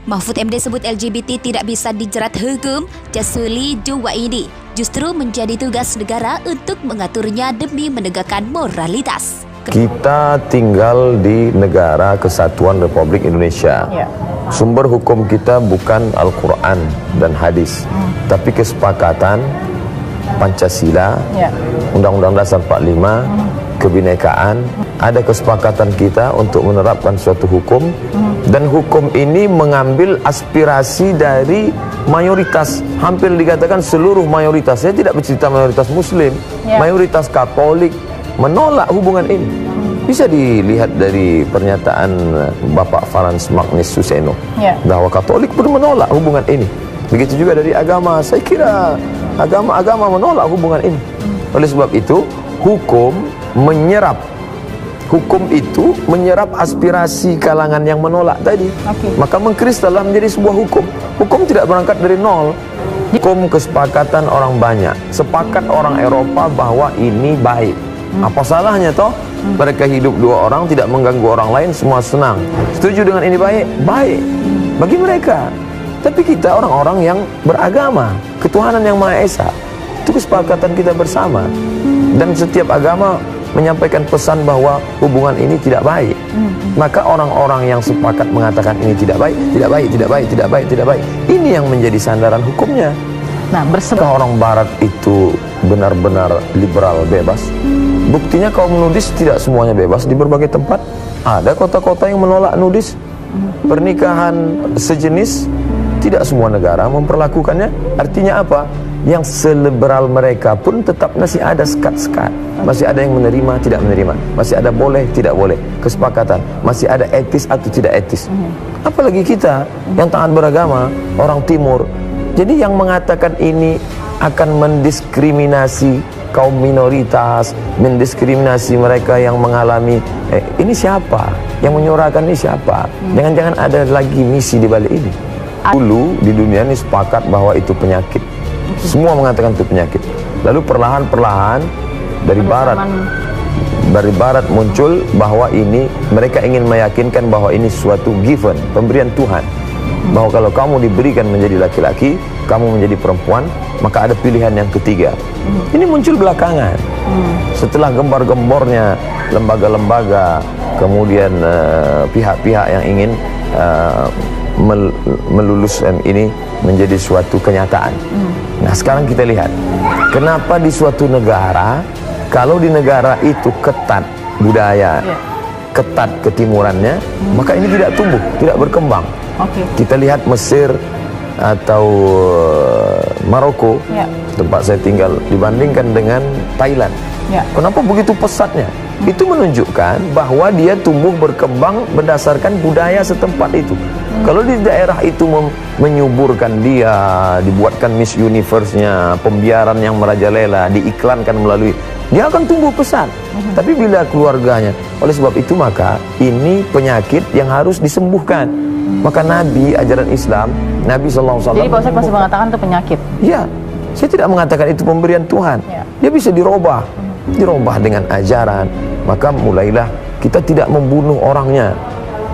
Mahfud MD sebut LGBT tidak bisa dijerat hukum, jasuli dua ini justru menjadi tugas negara untuk mengaturnya demi menegakkan moralitas. Kita tinggal di negara kesatuan Republik Indonesia. Sumber hukum kita bukan Al-Quran dan hadis, tapi kesepakatan Pancasila, Undang-Undang Dasar 45, kebinekaan. Ada kesepakatan kita untuk menerapkan suatu hukum, dan hukum ini mengambil aspirasi dari mayoritas, hampir dikatakan seluruh mayoritas. Saya tidak bercerita mayoritas Muslim, mayoritas Katolik menolak hubungan ini. Bisa dilihat dari pernyataan Bapak Franz Magnus Suseno bahwa Katolik pun menolak hubungan ini. Begitu juga dari agama. Saya kira agama-agama menolak hubungan ini. Oleh sebab itu, hukum itu menyerap aspirasi kalangan yang menolak tadi. Maka mengkristallah menjadi sebuah hukum. Hukum tidak berangkat dari nol. Hukum kesepakatan orang banyak. Sepakat orang Eropa bahwa ini baik. Apa salahnya toh? Mereka hidup dua orang, tidak mengganggu orang lain, semua senang. Setuju dengan ini baik? Baik bagi mereka. Tapi kita orang-orang yang beragama, ketuhanan yang Maha Esa, itu kesepakatan kita bersama. Dan setiap agama menyampaikan pesan bahwa hubungan ini tidak baik. Maka orang-orang yang sepakat mengatakan ini tidak baik, tidak baik, tidak baik, tidak baik, tidak baik, ini yang menjadi sandaran hukumnya. Nah, orang Barat itu benar-benar liberal bebas. Buktinya kaum nudis tidak semuanya bebas di berbagai tempat. Ada kota-kota yang menolak nudis. Pernikahan sejenis tidak semua negara memperlakukannya. Artinya apa? Yang seliberal mereka pun tetap masih ada sekat-sekat. Masih ada yang menerima, tidak menerima. Masih ada boleh, tidak boleh. Kesepakatan. Masih ada etis atau tidak etis. Apalagi kita yang taat beragama, orang timur. Jadi yang mengatakan ini akan mendiskriminasi kaum minoritas, mendiskriminasi mereka yang mengalami ini siapa? Yang menyuarakan ini siapa? Jangan-jangan ada lagi misi di balik ini. Dulu di dunia ini sepakat bahwa itu penyakit. Semua mengatakan itu penyakit. Lalu perlahan-perlahan dari barat muncul bahwa ini, mereka ingin meyakinkan bahwa ini suatu given, pemberian Tuhan. Bahwa kalau kamu diberikan menjadi laki-laki, kamu menjadi perempuan, maka ada pilihan yang ketiga. Ini muncul belakangan. Setelah gembar-gembornya lembaga-lembaga, kemudian pihak-pihak yang ingin meluluskan ini menjadi suatu kenyataan. Nah, sekarang kita lihat, kenapa di suatu negara, kalau di negara itu ketat budaya, ketat ketimurannya, maka ini tidak tumbuh, tidak berkembang. Kita lihat Mesir atau Maroko, tempat saya tinggal, dibandingkan dengan Thailand. Kenapa begitu pesatnya? Itu menunjukkan bahwa dia tumbuh berkembang berdasarkan budaya setempat itu. Kalau di daerah itu menyuburkan dia, dibuatkan Miss Universe-nya, pembiaran yang merajalela, diiklankan melalui, dia akan tumbuh pesat. Tapi bila keluarganya, oleh sebab itu maka ini penyakit yang harus disembuhkan. Maka Nabi, ajaran Islam, Nabi SAW. Jadi Pak Ustaz masih mengatakan itu penyakit? Ya, saya tidak mengatakan itu pemberian Tuhan. Dia bisa dirubah dengan ajaran. Maka mulailah kita tidak membunuh orangnya.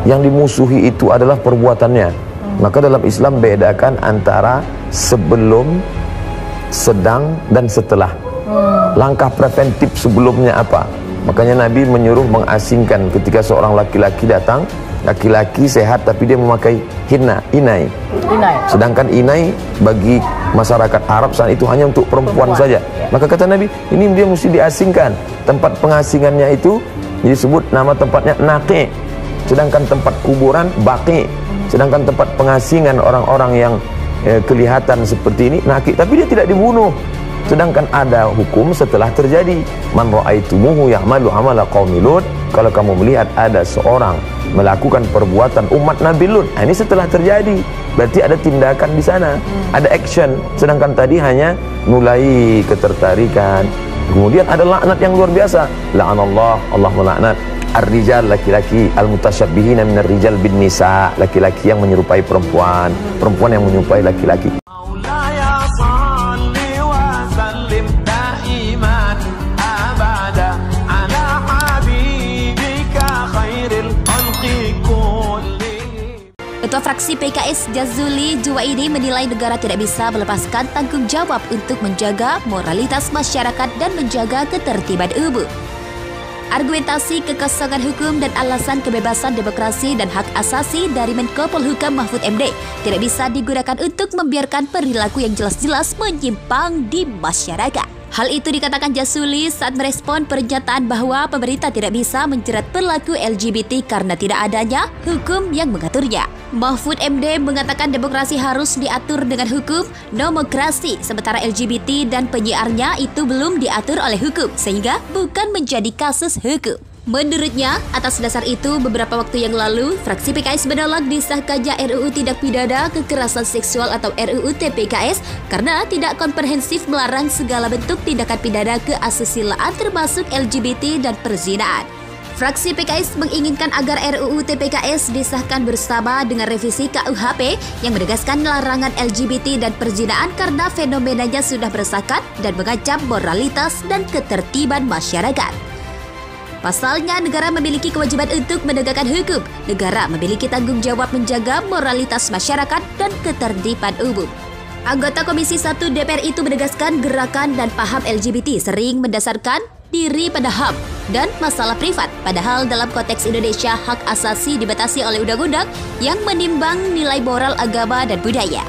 Yang dimusuhi itu adalah perbuatannya. Maka dalam Islam bedakan antara sebelum, sedang, dan setelah. Langkah preventif sebelumnya apa? Makanya Nabi menyuruh mengasingkan ketika seorang laki-laki datang. Laki-laki sehat tapi dia memakai inai. Sedangkan inai bagi masyarakat Arab saat itu hanya untuk perempuan saja. Maka kata Nabi, ini dia mesti diasingkan. Tempat pengasingannya itu disebut nama tempatnya Naqi. Sedangkan tempat kuburan Baqi. Sedangkan tempat pengasingan orang-orang yang kelihatan seperti ini Naqi, tapi dia tidak dibunuh. Sedangkan ada hukum setelah terjadi. Man ra'aitumuhu ya'malu amala qaumi Lut. Kalau kamu melihat ada seorang melakukan perbuatan umat Nabi Lut, ini setelah terjadi. Berarti ada tindakan di sana, ada action. Sedangkan tadi hanya mulai ketertarikan. Kemudian ada laknat yang luar biasa. La'anallah, Allah melaknat ar-rijal, laki-laki, al-mutasyabbihin minar rijal bin nisa, laki-laki yang menyerupai perempuan, perempuan yang menyerupai laki-laki. Ketua fraksi PKS Jazuli Juwaidi menilai negara tidak bisa melepaskan tanggung jawab untuk menjaga moralitas masyarakat dan menjaga ketertiban umum. Argumentasi kekosongan hukum dan alasan kebebasan demokrasi dan hak asasi dari Menko Polhukam Mahfud MD tidak bisa digunakan untuk membiarkan perilaku yang jelas-jelas menyimpang di masyarakat. Hal itu dikatakan Jazuli saat merespon pernyataan bahwa pemerintah tidak bisa menjerat pelaku LGBT karena tidak adanya hukum yang mengaturnya. Mahfud MD mengatakan demokrasi harus diatur dengan hukum, nomokrasi, sementara LGBT dan penyiarnya itu belum diatur oleh hukum, sehingga bukan menjadi kasus hukum. Menurutnya, atas dasar itu, beberapa waktu yang lalu, fraksi PKS menolak disahkannya RUU Tindak Pidana Kekerasan Seksual atau RUU TPKS karena tidak komprehensif melarang segala bentuk tindakan pidana keasusilaan termasuk LGBT dan perzinaan. Fraksi PKS menginginkan agar RUU TPKS disahkan bersama dengan revisi KUHP yang menegaskan larangan LGBT dan perzinaan karena fenomenanya sudah meresahkan dan mengancam moralitas dan ketertiban masyarakat. Pasalnya, negara memiliki kewajiban untuk menegakkan hukum. Negara memiliki tanggung jawab menjaga moralitas masyarakat dan ketertiban umum. Anggota Komisi 1 DPR itu menegaskan gerakan dan paham LGBT sering mendasarkan diri pada HAM dan masalah privat. Padahal dalam konteks Indonesia, hak asasi dibatasi oleh undang-undang yang menimbang nilai moral agama dan budaya.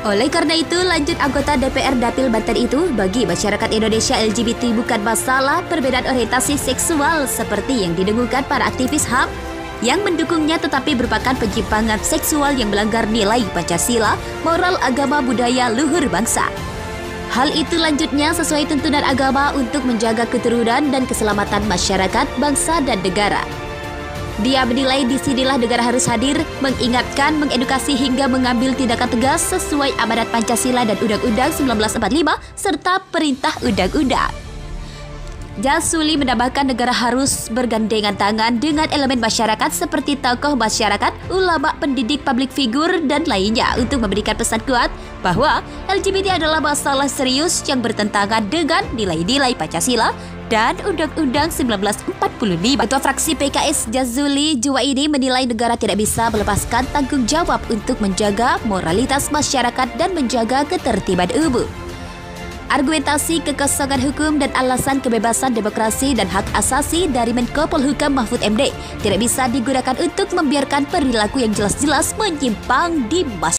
Oleh karena itu, lanjut anggota DPR Dapil Banten itu, bagi masyarakat Indonesia LGBT bukan masalah perbedaan orientasi seksual seperti yang didengungkan para aktivis HAM yang mendukungnya, tetapi merupakan penyimpangan seksual yang melanggar nilai Pancasila, moral agama budaya luhur bangsa. Hal itu lanjutnya sesuai tuntunan agama untuk menjaga keturunan dan keselamatan masyarakat, bangsa, dan negara. Dia menilai disinilah negara harus hadir, mengingatkan, mengedukasi hingga mengambil tindakan tegas sesuai amanat Pancasila dan Undang-Undang 1945 serta perintah undang-undang. Jazuli menambahkan negara harus bergandengan tangan dengan elemen masyarakat seperti tokoh masyarakat, ulama, pendidik, publik figur, dan lainnya untuk memberikan pesan kuat bahwa LGBT adalah masalah serius yang bertentangan dengan nilai-nilai Pancasila dan Undang-Undang 1945. Ketua fraksi PKS Jazuli Juwaidi menilai negara tidak bisa melepaskan tanggung jawab untuk menjaga moralitas masyarakat dan menjaga ketertiban umum. Argumentasi kekosongan hukum dan alasan kebebasan demokrasi dan hak asasi dari Menko Polhukam Mahfud MD tidak bisa digunakan untuk membiarkan perilaku yang jelas-jelas menyimpang di masyarakat.